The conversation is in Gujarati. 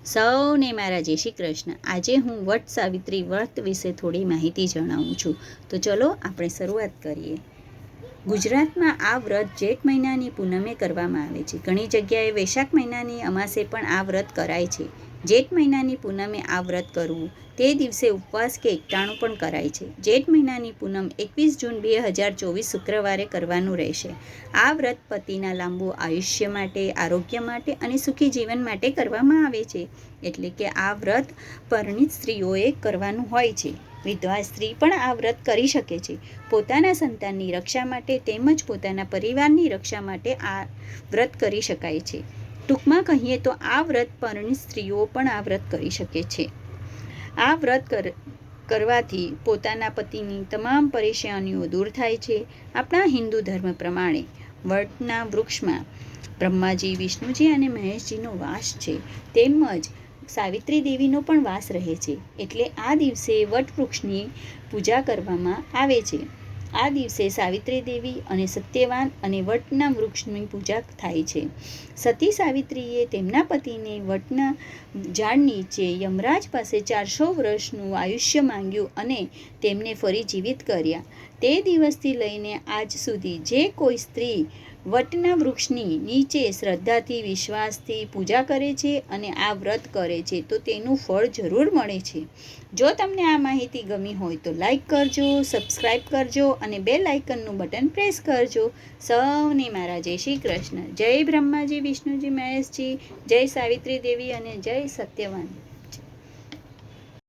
સૌને મારા જય શ્રી કૃષ્ણ. આજે હું વટ સાવિત્રી વ્રત વિશે થોડી માહિતી જણાવું છું. તો ચલો આપણે શરૂઆત કરીએ. ગુજરાતમાં આ વ્રત જેઠ મહિનાની પૂનમે કરવામાં આવે છે. ઘણી જગ્યાએ વૈશાખ મહિનાની અમાસે પણ આ વ્રત કરાય છે. જેઠ મહિનાની પૂનમે આ વ્રત કરવું, તે દિવસે ઉપવાસ કે એકટાણું પણ કરાય છે. જેઠ મહિનાની પૂનમ 21 જૂન 2024 શુક્રવારે કરવાનું રહેશે. આ વ્રત પતિના લાંબુ આયુષ્ય માટે, આરોગ્ય માટે અને સુખી જીવન માટે કરવામાં આવે છે. એટલે કે આ વ્રત પરિણીત સ્ત્રીઓએ કરવાનું હોય છે. વિધવા સ્ત્રી પણ આ વ્રત કરી શકે છે. પોતાના સંતાનની રક્ષા માટે તેમજ પોતાના પરિવારની રક્ષા માટે આ વ્રત કરી શકાય છે. ટૂંકમાં કહીએ તો આ વ્રત પરિણીત સ્ત્રીઓ પણ આ વ્રત કરી શકે છે. આ વ્રત કરવાથી પોતાના પતિની તમામ પરેશાનીઓ દૂર થાય છે. આપણા હિન્દુ ધર્મ પ્રમાણે વટના વૃક્ષમાં બ્રહ્માજી, વિષ્ણુજી અને મહેશજીનો વાસ છે. તેમજ સાવિત્રી દેવીનો પણ વાસ રહે છે. એટલે આ દિવસે વટ વૃક્ષની પૂજા કરવામાં આવે છે. આ દિવસે સાવિત્રી દેવી અને સત્યવાન અને વટના વૃક્ષની પૂજા થાય છે. સતી સાવિત્રીએ તેમના પતિને વટના ઝાડ નીચે યમરાજ પાસે 400 વર્ષનું આયુષ્ય માંગ્યું અને તેમને ફરી જીવિત કર્યા. તે દિવસથી લઈને આજ સુધી જે કોઈ સ્ત્રી વટના વૃક્ષની નીચે શ્રદ્ધાથી, વિશ્વાસથી પૂજા કરે છે અને આ વ્રત કરે છે તો તેનું ફળ જરૂર મળે છે. જો તમને આ માહિતી ગમી હોય તો લાઈક કરજો, સબસ્ક્રાઈબ કરજો અને બેલ આઇકનનું બટન પ્રેસ કરજો. સૌને મારા જય શ્રી કૃષ્ણ. જય બ્રહ્માજી, વિષ્ણુજી, મહેશજી, જય સાવિત્રી દેવી અને જય સત્યવાન.